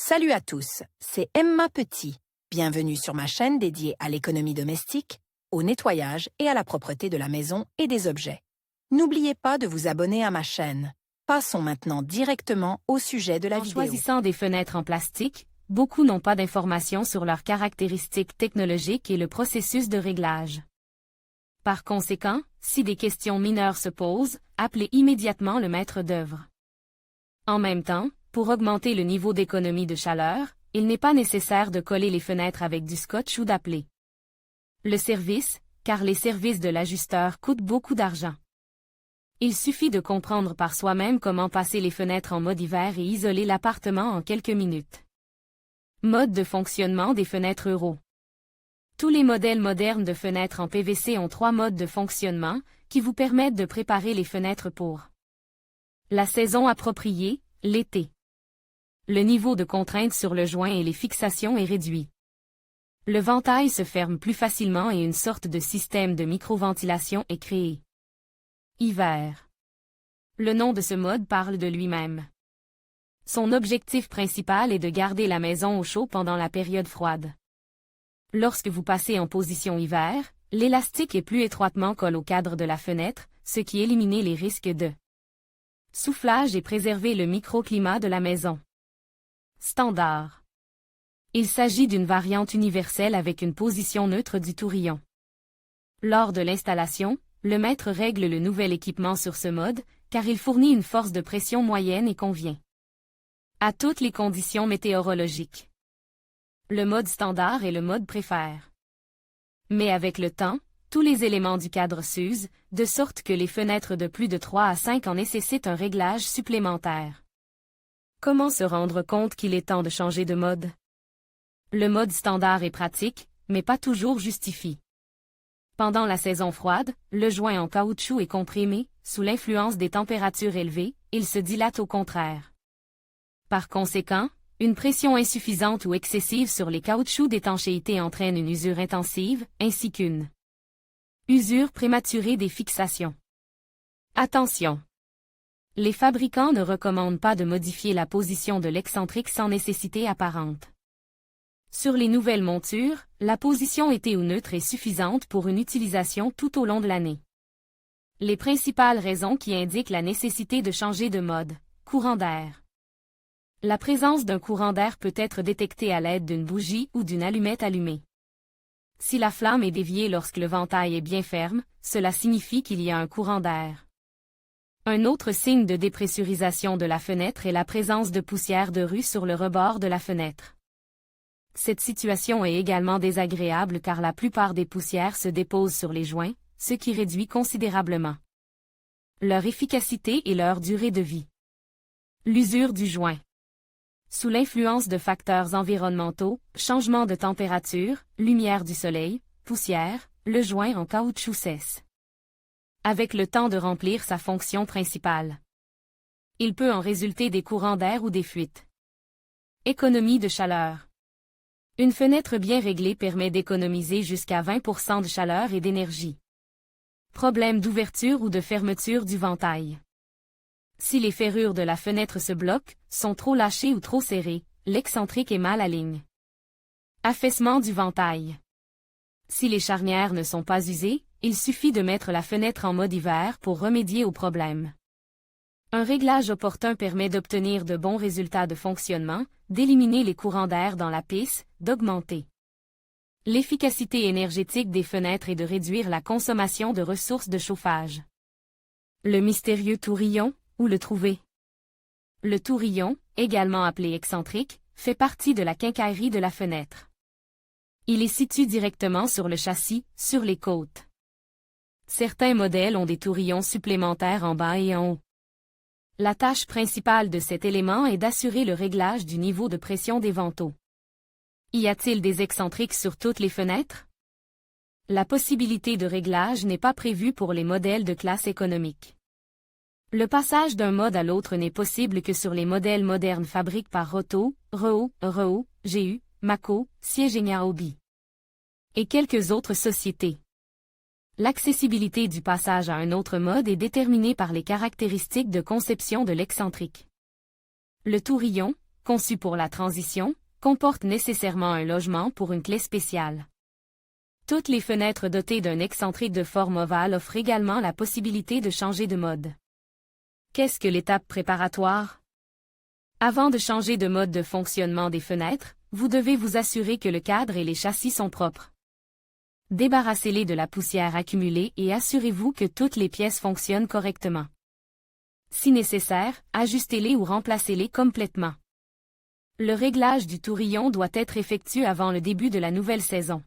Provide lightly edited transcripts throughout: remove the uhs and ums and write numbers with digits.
Salut à tous, c'est Emma Petit. Bienvenue sur ma chaîne dédiée à l'économie domestique, au nettoyage et à la propreté de la maison et des objets. N'oubliez pas de vous abonner à ma chaîne. Passons maintenant directement au sujet de la vidéo. En choisissant des fenêtres en plastique, beaucoup n'ont pas d'informations sur leurs caractéristiques technologiques et le processus de réglage. Par conséquent, si des questions mineures se posent, appelez immédiatement le maître d'œuvre. En même temps, pour augmenter le niveau d'économie de chaleur, il n'est pas nécessaire de coller les fenêtres avec du scotch ou d'appeler le service, car les services de l'ajusteur coûtent beaucoup d'argent. Il suffit de comprendre par soi-même comment passer les fenêtres en mode hiver et isoler l'appartement en quelques minutes. Mode de fonctionnement des fenêtres Euro. Tous les modèles modernes de fenêtres en PVC ont 3 modes de fonctionnement, qui vous permettent de préparer les fenêtres pour la saison appropriée, l'été. Le niveau de contrainte sur le joint et les fixations est réduit. Le ventail se ferme plus facilement et une sorte de système de microventilation est créé. Hiver. Le nom de ce mode parle de lui-même. Son objectif principal est de garder la maison au chaud pendant la période froide. Lorsque vous passez en position hiver, l'élastique est plus étroitement collé au cadre de la fenêtre, ce qui élimine les risques de soufflage et préserver le microclimat de la maison. Standard. Il s'agit d'une variante universelle avec une position neutre du tourillon. Lors de l'installation, le maître règle le nouvel équipement sur ce mode, car il fournit une force de pression moyenne et convient à toutes les conditions météorologiques. Le mode standard est le mode préfère. Mais avec le temps, tous les éléments du cadre s'usent, de sorte que les fenêtres de plus de 3 à 5 en nécessitent un réglage supplémentaire. Comment se rendre compte qu'il est temps de changer de mode? Le mode standard est pratique, mais pas toujours justifie. Pendant la saison froide, le joint en caoutchouc est comprimé, sous l'influence des températures élevées, il se dilate au contraire. Par conséquent, une pression insuffisante ou excessive sur les caoutchoucs d'étanchéité entraîne une usure intensive, ainsi qu'une usure prématurée des fixations. Attention! Les fabricants ne recommandent pas de modifier la position de l'excentrique sans nécessité apparente. Sur les nouvelles montures, la position été ou neutre est suffisante pour une utilisation tout au long de l'année. Les principales raisons qui indiquent la nécessité de changer de mode. Courant d'air. La présence d'un courant d'air peut être détectée à l'aide d'une bougie ou d'une allumette allumée. Si la flamme est déviée lorsque le ventail est bien ferme, cela signifie qu'il y a un courant d'air. Un autre signe de dépressurisation de la fenêtre est la présence de poussière de rue sur le rebord de la fenêtre. Cette situation est également désagréable car la plupart des poussières se déposent sur les joints, ce qui réduit considérablement leur efficacité et leur durée de vie. L'usure du joint. Sous l'influence de facteurs environnementaux, changement de température, lumière du soleil, poussière, le joint en caoutchouc cesse avec le temps de remplir sa fonction principale. Il peut en résulter des courants d'air ou des fuites. Économie de chaleur. Une fenêtre bien réglée permet d'économiser jusqu'à 20% de chaleur et d'énergie. Problème d'ouverture ou de fermeture du ventail. Si les ferrures de la fenêtre se bloquent, sont trop lâchées ou trop serrées, l'excentrique est mal aligné. Affaissement du ventail. Si les charnières ne sont pas usées, il suffit de mettre la fenêtre en mode hiver pour remédier au problème. Un réglage opportun permet d'obtenir de bons résultats de fonctionnement, d'éliminer les courants d'air dans la pisse, d'augmenter l'efficacité énergétique des fenêtres et de réduire la consommation de ressources de chauffage. Le mystérieux tourillon, où le trouver? Le tourillon, également appelé excentrique, fait partie de la quincaillerie de la fenêtre. Il est situé directement sur le châssis, sur les côtes. Certains modèles ont des tourillons supplémentaires en bas et en haut. La tâche principale de cet élément est d'assurer le réglage du niveau de pression des vantaux. Y a-t-il des excentriques sur toutes les fenêtres? La possibilité de réglage n'est pas prévue pour les modèles de classe économique. Le passage d'un mode à l'autre n'est possible que sur les modèles modernes fabriqués par Roto, Reo, GU, Mako, Siegenia Hobby et quelques autres sociétés. L'accessibilité du passage à un autre mode est déterminée par les caractéristiques de conception de l'excentrique. Le tourillon, conçu pour la transition, comporte nécessairement un logement pour une clé spéciale. Toutes les fenêtres dotées d'un excentrique de forme ovale offrent également la possibilité de changer de mode. Qu'est-ce que l'étape préparatoire? Avant de changer de mode de fonctionnement des fenêtres, vous devez vous assurer que le cadre et les châssis sont propres. Débarrassez-les de la poussière accumulée et assurez-vous que toutes les pièces fonctionnent correctement. Si nécessaire, ajustez-les ou remplacez-les complètement. Le réglage du tourillon doit être effectué avant le début de la nouvelle saison.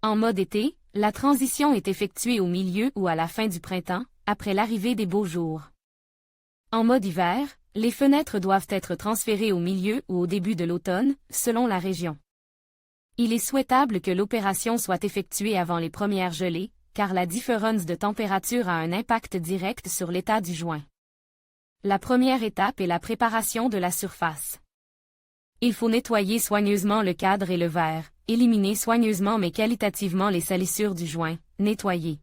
En mode été, la transition est effectuée au milieu ou à la fin du printemps, après l'arrivée des beaux jours. En mode hiver, les fenêtres doivent être transférées au milieu ou au début de l'automne, selon la région. Il est souhaitable que l'opération soit effectuée avant les premières gelées, car la différence de température a un impact direct sur l'état du joint. La première étape est la préparation de la surface. Il faut nettoyer soigneusement le cadre et le verre, éliminer soigneusement mais qualitativement les salissures du joint, nettoyer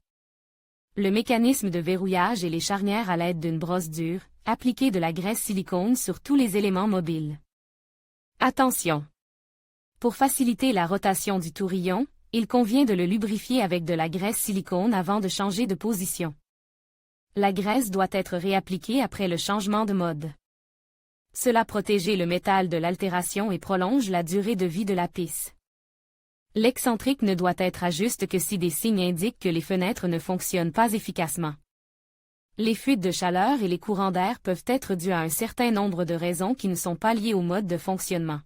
le mécanisme de verrouillage et les charnières à l'aide d'une brosse dure, appliquer de la graisse silicone sur tous les éléments mobiles. Attention! Pour faciliter la rotation du tourillon, il convient de le lubrifier avec de la graisse silicone avant de changer de position. La graisse doit être réappliquée après le changement de mode. Cela protège le métal de l'altération et prolonge la durée de vie de la pisse. L'excentrique ne doit être ajuste que si des signes indiquent que les fenêtres ne fonctionnent pas efficacement. Les fuites de chaleur et les courants d'air peuvent être dus à un certain nombre de raisons qui ne sont pas liées au mode de fonctionnement.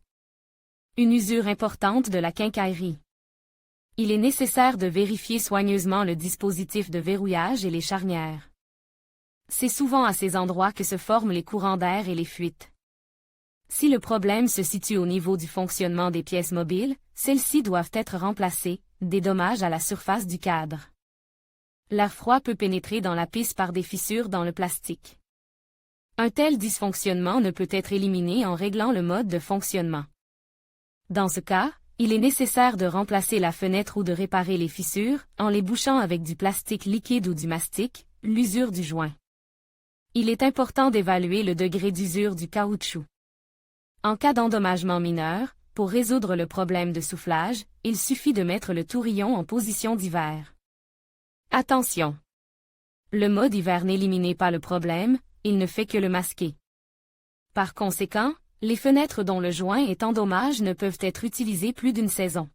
Une usure importante de la quincaillerie. Il est nécessaire de vérifier soigneusement le dispositif de verrouillage et les charnières. C'est souvent à ces endroits que se forment les courants d'air et les fuites. Si le problème se situe au niveau du fonctionnement des pièces mobiles, celles-ci doivent être remplacées, des dommages à la surface du cadre. L'air froid peut pénétrer dans la pisse par des fissures dans le plastique. Un tel dysfonctionnement ne peut être éliminé en réglant le mode de fonctionnement. Dans ce cas, il est nécessaire de remplacer la fenêtre ou de réparer les fissures, en les bouchant avec du plastique liquide ou du mastic, l'usure du joint. Il est important d'évaluer le degré d'usure du caoutchouc. En cas d'endommagement mineur, pour résoudre le problème de soufflage, il suffit de mettre le tourillon en position d'hiver. Attention! Le mode hiver n'élimine pas le problème, il ne fait que le masquer. Par conséquent, les fenêtres dont le joint est endommagé ne peuvent être utilisées plus d'une saison.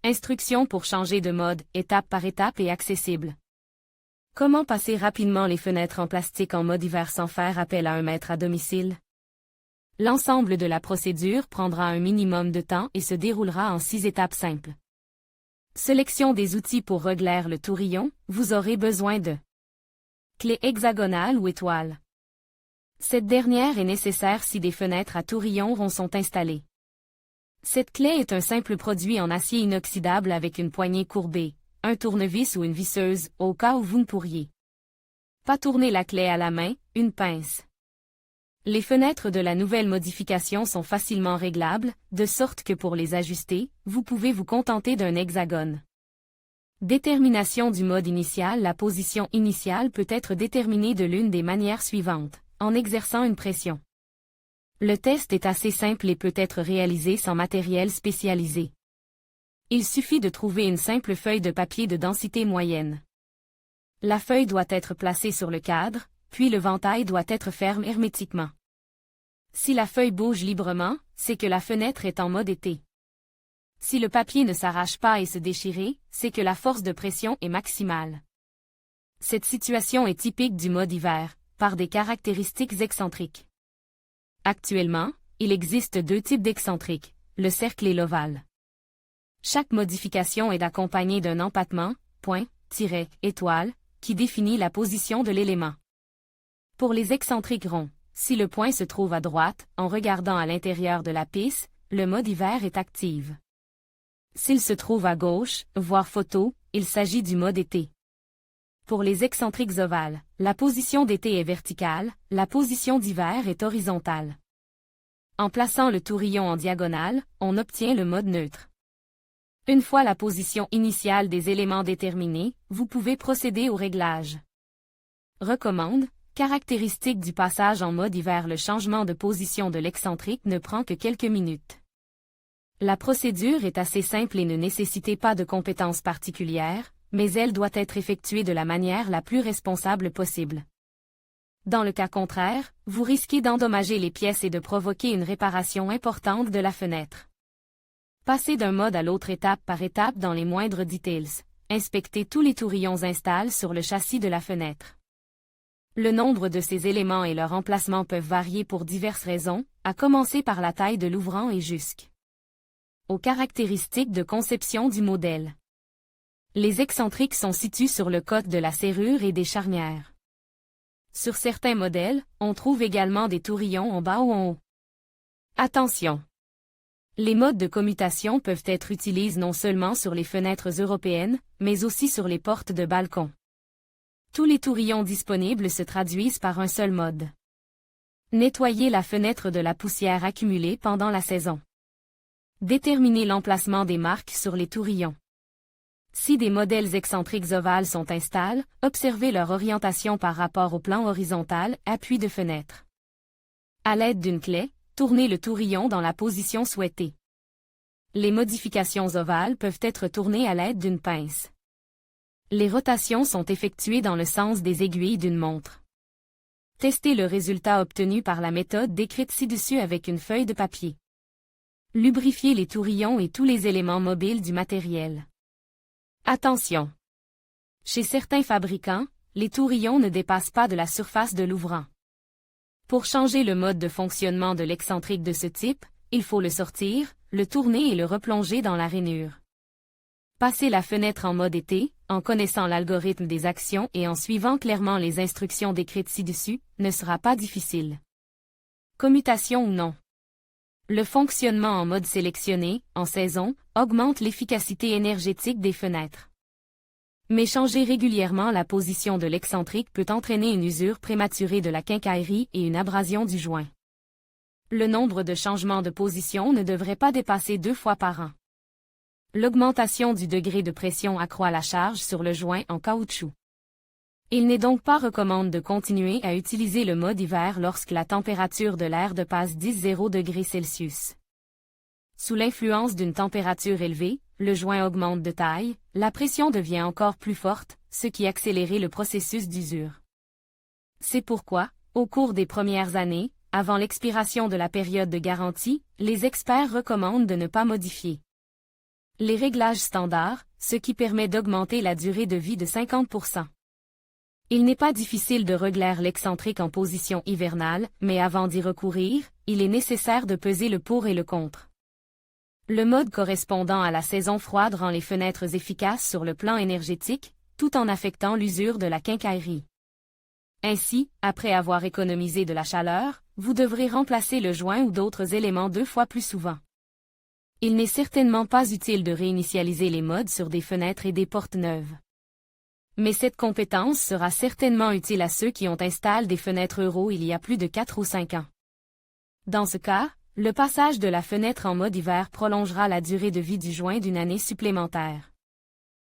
Instructions pour changer de mode, étape par étape et accessible. Comment passer rapidement les fenêtres en plastique en mode hiver sans faire appel à un maître à domicile? L'ensemble de la procédure prendra un minimum de temps et se déroulera en 6 étapes simples. Sélection des outils pour régler le tourillon, vous aurez besoin de clé hexagonale ou étoile. Cette dernière est nécessaire si des fenêtres à tourillon rond sont installées. Cette clé est un simple produit en acier inoxydable avec une poignée courbée, un tournevis ou une visseuse, au cas où vous ne pourriez pas tourner la clé à la main, une pince. Les fenêtres de la nouvelle modification sont facilement réglables, de sorte que pour les ajuster, vous pouvez vous contenter d'un hexagone. Détermination du mode initial. La position initiale peut être déterminée de l'une des manières suivantes, en exerçant une pression. Le test est assez simple et peut être réalisé sans matériel spécialisé. Il suffit de trouver une simple feuille de papier de densité moyenne. La feuille doit être placée sur le cadre, puis le ventail doit être ferme hermétiquement. Si la feuille bouge librement, c'est que la fenêtre est en mode été. Si le papier ne s'arrache pas et se déchire, c'est que la force de pression est maximale. Cette situation est typique du mode hiver, par des caractéristiques excentriques. Actuellement, il existe 2 types d'excentriques, le cercle et l'ovale. Chaque modification est accompagnée d'un empattement, point, tiret, étoile, qui définit la position de l'élément. Pour les excentriques ronds, si le point se trouve à droite, en regardant à l'intérieur de la pisse, le mode hiver est active. S'il se trouve à gauche, voir photo, il s'agit du mode été. Pour les excentriques ovales, la position d'été est verticale, la position d'hiver est horizontale. En plaçant le tourillon en diagonale, on obtient le mode neutre. Une fois la position initiale des éléments déterminée, vous pouvez procéder au réglage. Recommande, Caractéristique du passage en mode hiver. Le changement de position de l'excentrique ne prend que quelques minutes. La procédure est assez simple et ne nécessite pas de compétences particulières, mais elle doit être effectuée de la manière la plus responsable possible. Dans le cas contraire, vous risquez d'endommager les pièces et de provoquer une réparation importante de la fenêtre. Passez d'un mode à l'autre étape par étape dans les moindres details. Inspectez tous les tourillons installés sur le châssis de la fenêtre. Le nombre de ces éléments et leur emplacement peuvent varier pour diverses raisons, à commencer par la taille de l'ouvrant et jusqu'aux caractéristiques de conception du modèle. Les excentriques sont situés sur le côté de la serrure et des charnières. Sur certains modèles, on trouve également des tourillons en bas ou en haut. Attention! Les modes de commutation peuvent être utilisés non seulement sur les fenêtres européennes, mais aussi sur les portes de balcon. Tous les tourillons disponibles se traduisent par un seul mode. Nettoyez la fenêtre de la poussière accumulée pendant la saison. Déterminez l'emplacement des marques sur les tourillons. Si des modèles excentriques ovales sont installés, observez leur orientation par rapport au plan horizontal, appui de fenêtre. À l'aide d'une clé, tournez le tourillon dans la position souhaitée. Les modifications ovales peuvent être tournées à l'aide d'une pince. Les rotations sont effectuées dans le sens des aiguilles d'une montre. Testez le résultat obtenu par la méthode décrite ci-dessus avec une feuille de papier. Lubrifiez les tourillons et tous les éléments mobiles du matériel. Attention! Chez certains fabricants, les tourillons ne dépassent pas de la surface de l'ouvrant. Pour changer le mode de fonctionnement de l'excentrique de ce type, il faut le sortir, le tourner et le replonger dans la rainure. Passez la fenêtre en mode été, en connaissant l'algorithme des actions et en suivant clairement les instructions décrites ci-dessus, ne sera pas difficile. Commutation ou non. Le fonctionnement en mode sélectionné, en saison, augmente l'efficacité énergétique des fenêtres. Mais changer régulièrement la position de l'excentrique peut entraîner une usure prématurée de la quincaillerie et une abrasion du joint. Le nombre de changements de position ne devrait pas dépasser 2 fois par an. L'augmentation du degré de pression accroît la charge sur le joint en caoutchouc. Il n'est donc pas recommandé de continuer à utiliser le mode hiver lorsque la température de l'air dépasse 10 degrés Celsius. Sous l'influence d'une température élevée, le joint augmente de taille, la pression devient encore plus forte, ce qui accélère le processus d'usure. C'est pourquoi, au cours des premières années, avant l'expiration de la période de garantie, les experts recommandent de ne pas modifier les réglages standards, ce qui permet d'augmenter la durée de vie de 50%. Il n'est pas difficile de régler l'excentrique en position hivernale, mais avant d'y recourir, il est nécessaire de peser le pour et le contre. Le mode correspondant à la saison froide rend les fenêtres efficaces sur le plan énergétique, tout en affectant l'usure de la quincaillerie. Ainsi, après avoir économisé de la chaleur, vous devrez remplacer le joint ou d'autres éléments 2 fois plus souvent. Il n'est certainement pas utile de réinitialiser les modes sur des fenêtres et des portes neuves. Mais cette compétence sera certainement utile à ceux qui ont installé des fenêtres euro il y a plus de 4 ou 5 ans. Dans ce cas, le passage de la fenêtre en mode hiver prolongera la durée de vie du joint d'une année supplémentaire.